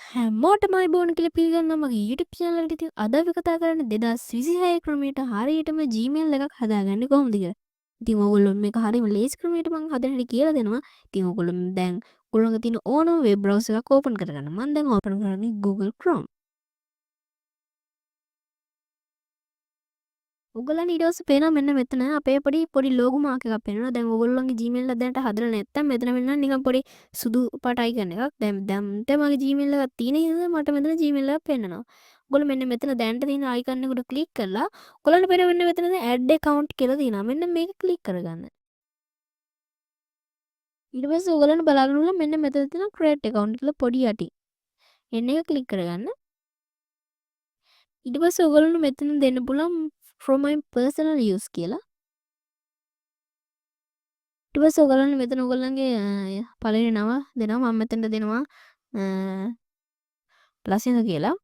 හැමෝටම අයිබෝන් කියලා පිළිගන්නවා මගේ YouTube channel එකට. ඉතින් අද අපි කතා කරන්නේ 2026 ක්‍රමයට හරියටම Gmail එකක් හදාගන්නේ කොහොමද කියලා. ඉතින් ඕගොල්ලෝ මේක හරියම ලේසි ක්‍රමයකට මම හදන හැටි කියලා දෙනවා. ඉතින් ඕගොල්ලෝ දැන් ඔයගොල්ලෝගේ තියෙන ඕනම වෙබ් බ්‍රවුසර් එකක් ඕපන් කරගන්න. මම දැන් ඕපන් කරන්නේ Google Chrome. ඔයගොල්ලන්ට ඊට පස්සේ පේනවා මෙන්න මෙතන අපේ පොඩි ලෝගෝ මාක් එකක් පේනවා. දැන් ඔයගොල්ලන්ගේ Gmail එක දැනට හදලා නැත්නම් මෙතන වෙන්න නිකන් පොඩි සුදු පාට icon එකක්. දැන්ට මගේ Gmail එකක් තියෙන හින්දා මට මෙතන Gmail එකක් පෙන්නනවා. ඔයගොල්ලෝ මෙන්න මෙතන දැනට තියෙන icon එකට ක්ලික් කරලා ඔයගොල්ලන්ට පේන මෙන්න මෙතන add account කියලා තියෙනවා. මෙන්න මේක ක්ලික් කරගන්න. ඊට පස්සේ ඔයගොල්ලන්ට බලාගන්න පුළුවන් මෙන්න මෙතන තියෙන create account කියලා පොඩි යටි. එන්න එක ක්ලික් කරගන්න. ඊට පස්සේ ඔයගොල්ලන්ට මෙතන දෙන්න පුළුවන් for my personal use කියලා. ඊට පස්සේ ඔයගොල්ලන් මෙතන ඔයගොල්ලන්ගේ පළවෙනි නම දෙනවා. මම මෙතනට දෙනවා ලසින්ද කියලා.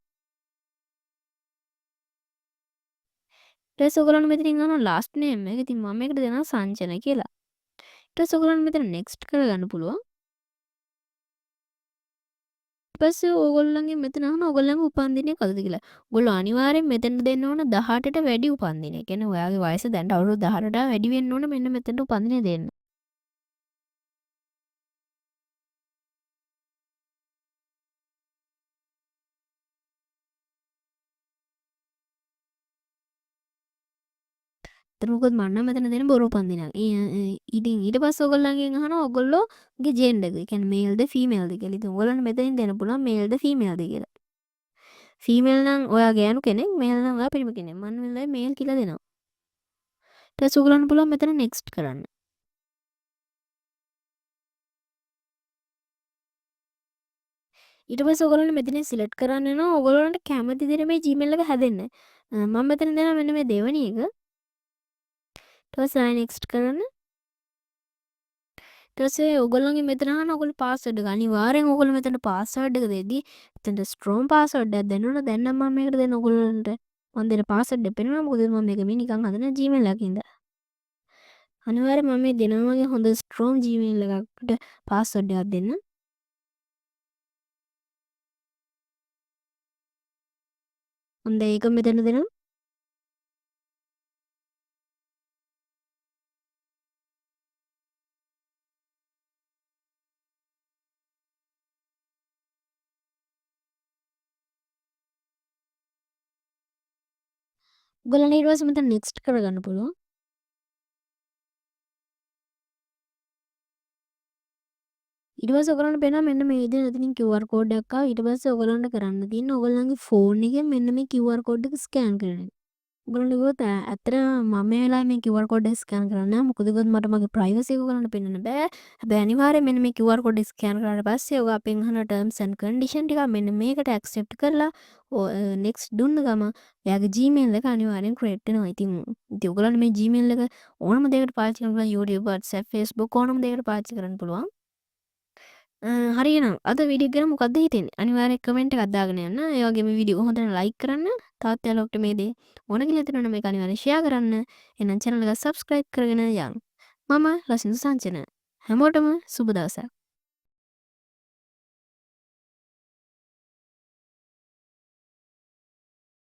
ඊට පස්සේ ඔයගොල්ලන් මෙතනින් අහනවා last name එක. ඉතින් මම මේකට දෙනවා සංජන කියලා. ඊට පස්සේ ඔයගොල්ලන් මෙතන next කරගන්න පුළුවන්. ඊට පස්සේ ඔයගොල්ලන්ගේ මෙතන අහනවා ඔයගොල්ලන්ගේ උපන්දිනය කවුද කියලා. ඔයගොල්ලෝ අනිවාර්යෙන් මෙතනට දෙන්න ඕන 18ට වැඩි උපන්දිනය. ඒ කියන්නේ ඔයාගේ වයස දැන් අවුරුදු 18ට වැඩි වෙන්න ඕන මෙන්න මෙතනට උපන්දිනය දෙන්න. එතන මොකද මම නම් මෙතන දෙන බොරු උපන්දිනයක්. ඉතින් ඊට පස්සේ ඔයගොල්ලන්ගෙන් අහනවා ඔයගොල්ලෝගේ ජෙන්ඩර් එක. ඒ කියන්නේ මේල්ද ෆීමේල්ද කියලා. ඉතින් ඔයගොල්ලන්ට මෙතනින් දෙන්න පුළුවන් මේල්ද ෆීමේල්ද කියලා. ෆීමේල් නම් ඔයා ගෑනු කෙනෙක්, මේල් නම් ඔයා පිරිමි කෙනෙක්. මම වෙලාවේ මේල් කියලා දෙනවා. ඊට පස්සේ ඔයගොල්ලන්ට පුළුවන් මෙතන next කරන්න. ඊට පස්සේ ඔයගොල්ලන්ට මෙතනින් select කරන්න වෙනවා ඔයගොල්ලන්ට කැමති විදිහට මේ Gmail එක හැදෙන්න. මම මෙතන දෙනවා මෙන්න මේ දෙවෙනි එක. ඊට පස්සේ ආයෙ next කරන්න. ඊට පස්සේ ඔයගොල්ලන්ගේ මෙතන අහනවා ඔයගොල්ලෝ password එක. අනිවාර්යෙන් ඔයගොල්ලෝ මෙතන password එක දෙද්දි මෙතනට strong password එකක් දෙන්න ඕන. දැන් නම් මම මේකට දෙන්න ඔයගොල්ලන්ට මම දෙන password එක පෙන්නනවා. මොකද මම මේක මේ නිකන් හදන Gmail එකකින්ද. අනිවාර්යෙන් මම මේ දෙනවා වගේ හොඳ strong Gmail එකකට password එකක් දෙන්න. හොඳයි ඒක මෙතන දෙනවා. ඔයගොල්ලන්ට ඊට පස්සේ මෙතන next කරගන්න පුළුවන්. ඊට පස්සේ ඔයගොල්ලන්ට පේනවා මෙන්න මේ විදිහට එතනින් QR code එකක් ආවා. ඊට පස්සේ ඔයගොල්ලන්ට කරන්න තියෙන්නේ ඔයගොල්ලන්ගේ ෆෝන් එකෙන් මෙන්න මේ QR code එක ස්කෑන් කරන එක. ඔයගොල්ලන්ට කිව්වොත් ඇත්තටම මම මේ වෙලාවේ මේ QR code එක ස්කෑන් කරන්නේ නැහැ. මොකද කිව්වොත් මට මගේ ප්‍රයිවසි එක ඔයගොල්ලන්ට පෙන්වන්න බෑ. හැබැයි අනිවාර්යෙන් මෙන්න මේ QR code එක ස්කෑන් කරාට පස්සේ ඔය අපෙන් අහන terms and condition ටික මෙන්න මේකට accept කරලා next දුන්න ගමන් එයාගේ Gmail එක අනිවාර්යෙන් create වෙනවා. ඉතින් ඔයගොල්ලන්ට මේ Gmail එක ඕනම දෙයකට පාවිච්චි කරන්න පුළුවන්. YouTube, WhatsApp, Facebook ඕනම දෙයකට පාවිච්චි කරන්න පුළුවන්. හරියනම් අද වීඩියෝ එක ගැන මොකක්ද හිතෙන්නේ? අනිවාර්යෙන් කමෙන්ට් එකක් දාගෙන යන්න. ඒ වගේම වීඩියෝ කොහොමද ලයික් කරන්න. තවත් යාළුවෙකුට මේ දේ ඕන කියලා හිතනවනම් මේක අනිවාර්යෙන් ෂෙයා කරන්න. එහෙනම් channel එක subscribe කරගෙන යන්න. මම ලසින්දු සංචන. හැමෝටම සුබ දවසක්.